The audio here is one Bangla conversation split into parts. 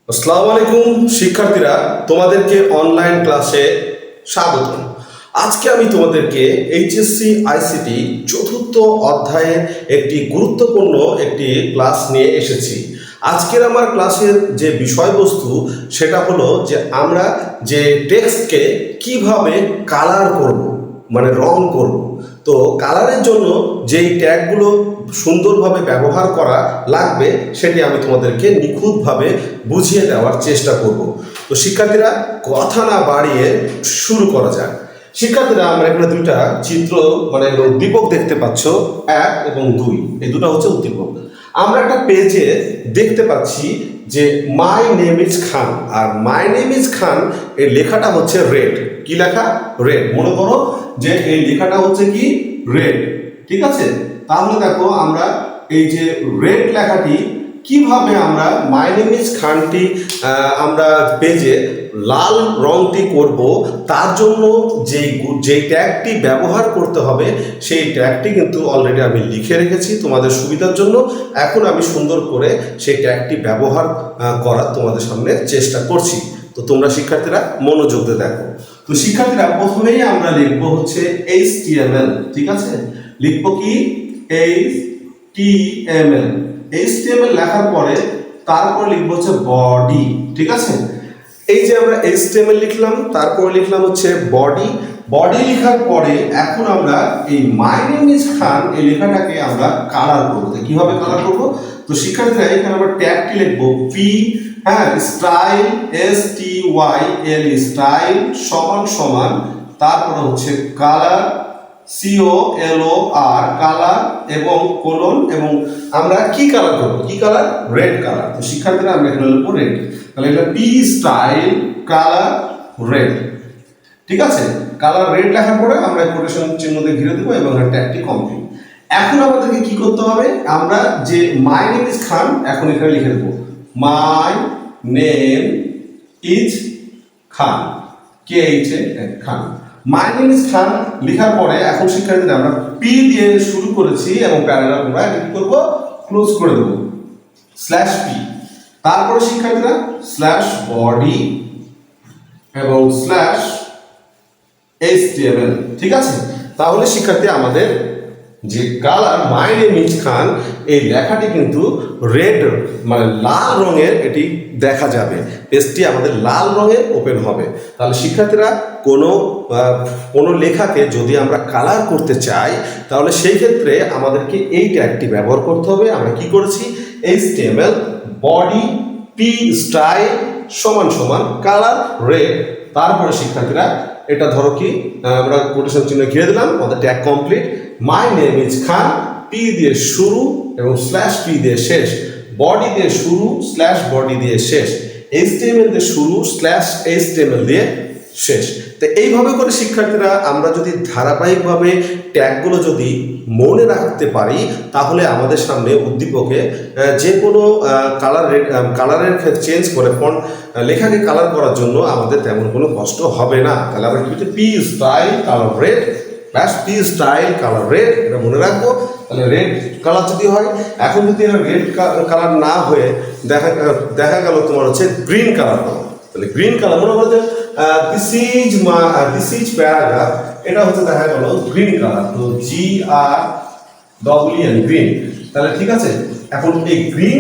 আসসালামু আলাইকুম শিক্ষার্থীরা, তোমাদেরকে অনলাইন ক্লাসে স্বাগত। আজকে আমি তোমাদেরকে এইচএসসি আইসিটি চতুর্থ অধ্যায়ের একটি গুরুত্বপূর্ণ একটি ক্লাস নিয়ে এসেছি। আজকের আমার ক্লাসের যে বিষয়বস্তু সেটা হলো যে আমরা যে টেক্সটকে কিভাবে কালার করব, মানে রং করব। তো কালারের জন্য যেই ট্যাগগুলো সুন্দরভাবে ব্যবহার করা লাগবে সেটি আমি তোমাদেরকে নিখুঁতভাবে বুঝিয়ে দেওয়ার চেষ্টা করব। তো শিক্ষার্থীরা, কথা না বাড়িয়ে শুরু করা যাক। শিক্ষার্থীরা, আমরা এখানে দুইটা চিত্র মানে উদ্দীপক দেখতে পাচ্ছ, 1 এবং 2। এই দুটো হচ্ছে উদ্দীপক। আমরা একটা পেজে দেখতে পাচ্ছি যে মাই নেম ইজ খান, আর মাই নেম ইজ খান এর লেখাটা হচ্ছে রেড। কি লেখা? রেড। মনে করো যে এই লেখাটা হচ্ছে কি রেড, ঠিক আছে? তাহলে দেখো আমরা এই যে রেড লেখাটি কিভাবে আমরা মাই নেম ইজ খানটি আমরা পেজে লাল রংটি করব, তার জন্য যেই ট্যাগটি ব্যবহার করতে হবে সেই ট্যাগটি কিন্তু অলরেডি আমি লিখে রেখেছি তোমাদের সুবিধার জন্য। এখন আমি সুন্দর করে সেই ট্যাগটি ব্যবহার করার তোমাদের সামনে চেষ্টা করছি। তো তোমরা শিক্ষার্থীরা মনোযোগ দিয়ে দেখো। তো শিক্ষার্থীরা, প্রথমেই আমরা লিখবো হচ্ছে HTML, ঠিক আছে? লিখবো কি HTML। HTML লেখার পরে তারপর লিখবো হচ্ছে বডি, ঠিক আছে? এই যে আমরা HTML লিখলাম, তারপর লিখলাম হচ্ছে বডি। বডি লেখার পরে এখন আমরা এই মাই নেম ইজ খান এই লেখাটাকে আমরা কালার করবো। কিভাবে কালার করবো? তো শিক্ষার্থীরা, এখানে আমরা ট্যাগটি লিখবো পি, স্টাইল STYL স্টাইল সমান সমান, তারপর হচ্ছে কালার COLOR কালার এবং কোলন, এবং আমরা কি কালার করব? কি কালার? Red colour. তো শিক্ষার্থীরা, আমরা এখানে লিখবো রেড। তাহলে এটা পি স্টাইল কালার রেড, ঠিক আছে? কালার রেড লেখার পরে আমরা কোটেশন চিহ্ন দিয়ে ঘিরে দেবো এবং ট্যাগটি কমপ্লিট। এখন আমাদেরকে কি করতে হবে? আমরা যে মাই নেম ইজ খান এখন এখানে লিখে দেবো my name is Khan, KH Khan. My name is Khan লেখার পরে এখন শিক্ষার্থীরা আমরা পি দিয়ে শুরু করেছি এবং প্যারাগ্রাফ আমরা কি করব? ক্লোজ করে দেব /p। তারপরে শিক্ষার্থীরা /body এবং /HTML, ঠিক আছে? তাহলে শিক্ষার্থী, আমাদের যে কালার মাই নেম ইজ খান এই লেখাটি কিন্তু রেড মানে লাল রঙের এটি দেখা যাবে। পেজটি আমাদের লাল রঙের ওপেন হবে। তাহলে শিক্ষার্থীরা, কোনো লেখাকে যদি আমরা কালার করতে চাই তাহলে সেই ক্ষেত্রে আমাদেরকে এই ট্যাগটি ব্যবহার করতে হবে। আমরা কি করেছি? HTML বডি পি স্টাইল সমান সমান কালার রেড। তারপরে শিক্ষার্থীরা, এটা ধরো কি আমরা কোটেশন চিহ্ন ঘিরে দিলাম, আমাদের tag complete. My name is Khan, P দিয়ে শুরু এবং /p দিয়ে শেষ, বডি দিয়ে শুরু /body দিয়ে শেষ, HTML দিয়ে শুরু /HTML দিয়ে শেষ। তো এইভাবে করে শিক্ষার্থীরা, আমরা যদি ধারাবাহিকভাবে ট্যাগগুলো যদি মনে রাখতে পারি তাহলে আমাদের সামনে উদ্দীপকে যে কোনো কালারের চেঞ্জ করে ফন্ট লেখাকে কালার করার জন্য আমাদের তেমন কোনো কষ্ট হবে না। তাহলে আমরা কি P style colour red P style colour red, এটা মনে রাখবো। তাহলে রেড কালার যদি হয়, এখন যদি রেড কালার না হয়ে দেখা গেল তোমার হচ্ছে গ্রিন কালার হলো, তাহলে গ্রিন কালার মনে হচ্ছে দিস ইজ প্যারাগ্রাফ, এটা হচ্ছে দেখা গেল গ্রিন কালার। তো GREEN গ্রিন। তাহলে ঠিক আছে, এখন এই গ্রিন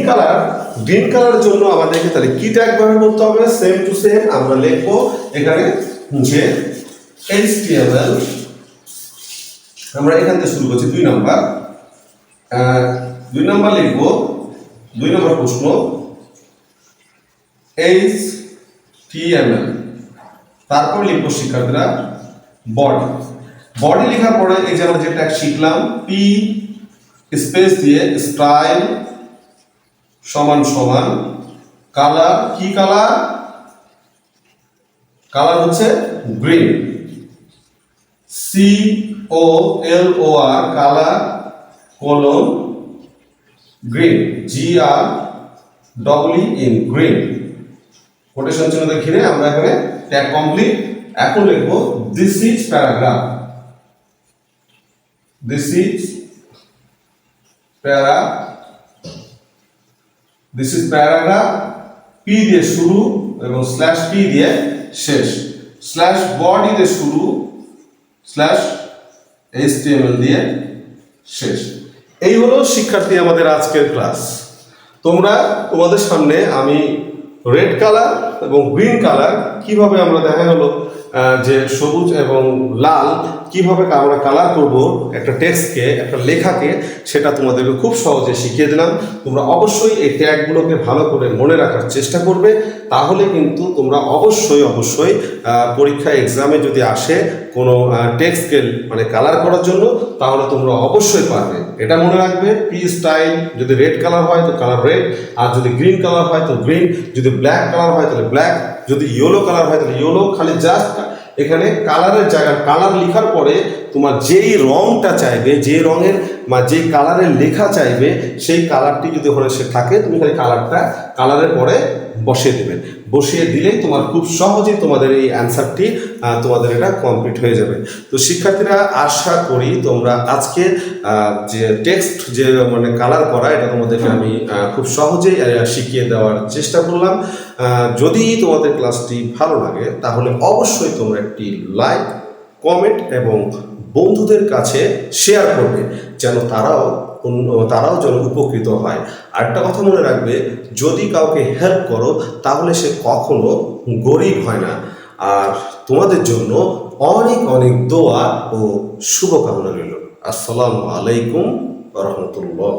কালারের জন্য আমাদেরকে তাহলে কি ট্যাগ ব্যবহার করতে হবে? সেম টু সেম আমরা লিখবো এখানে যে HTML, আমরা এখান থেকে শুরু করছি 2 নাম্বার লিখবো 2 নম্বর প্রশ্ন HTML। তারপর লিখবো শিক্ষার্থীরা বডি লেখার পরে এই যে আমরা যে ট্যাগ শিখলাম পি স্পেস দিয়ে স্টাইল সমান সমান কালার, কি কালার? কালার হচ্ছে green, COLOR colour colon green, GREEN green. Quotation চিহ্ন দিয়ে ঘিরে আমরা এখানে ট্যাগ কমপ্লিট। এখন লিখবো this is paragraph, this is paragraph P দিয়ে শুরু এবং স্ল্যাশ পি দিয়ে শেষ, স্ল্যাশ বডি দিয়ে শুরু, স্ল্যাশ HTML দিয়ে শেষ। এই হলো শিক্ষার্থী আমাদের আজকের ক্লাস। তোমাদের সামনে আমি রেড কালার এবং গ্রিন কালার কিভাবে আমরা দেখা গেল যে সবুজ এবং লাল কিভাবে আমরা কালার করব একটা টেক্সটকে, একটা লেখাকে, সেটা তোমাদেরকে খুব সহজে শিখিয়ে দিলাম। তোমরা অবশ্যই এই ট্যাগগুলোকে ভালো করে মনে রাখার চেষ্টা করবে, তাহলে কিন্তু তোমরা অবশ্যই পরীক্ষা এক্সামে যদি আসে কোনো টেক্সটকে মানে কালার করার জন্য, তাহলে তোমরা অবশ্যই পারবে। এটা মনে রাখবে, পি স্টাইল যদি রেড কালার হয় তো কালার রেড, আর যদি গ্রিন কালার হয় তো গ্রিন, যদি ব্ল্যাক কালার হয় তাহলে ব্ল্যাক, যদি ইয়েলো কালার হয় তাহলে ইয়েলো। খালি জাস্ট এখানে কালারের জায়গায় কালার লেখার পরে তোমার যেই রংটা চাইবে, যে রঙের বা যেই কালারের লেখা চাইবে, সেই কালারটি যদি ওখানে সে থাকে, তুমি খালি কালারের পরে বসিয়ে দেবে। বসিয়ে দিলেই তোমার খুব সহজেই তোমাদের এই অ্যান্সারটি তোমাদের এটা কমপ্লিট হয়ে যাবে। তো শিক্ষার্থীরা, আশা করি তোমরা আজকে যে টেক্সট যে মানে কালার করা, এটা তোমাদেরকে আমি খুব সহজেই শিখিয়ে দেওয়ার চেষ্টা করলাম। যদি তোমাদের ক্লাসটি ভালো লাগে তাহলে অবশ্যই তোমরা একটি লাইক, কমেন্ট এবং বন্ধুদের কাছে শেয়ার করবে, যেন তারাও যেন উপকৃত হয়। আরেকটা কথা মনে রাখবে, যদি কাউকে হেল্প করো তাহলে সে কখনো গরিব হয় না। আর তোমাদের জন্য অনেক দোয়া ও শুভকামনা রইল। আসসালামু আলাইকুম ওয়া রাহমাতুল্লাহ।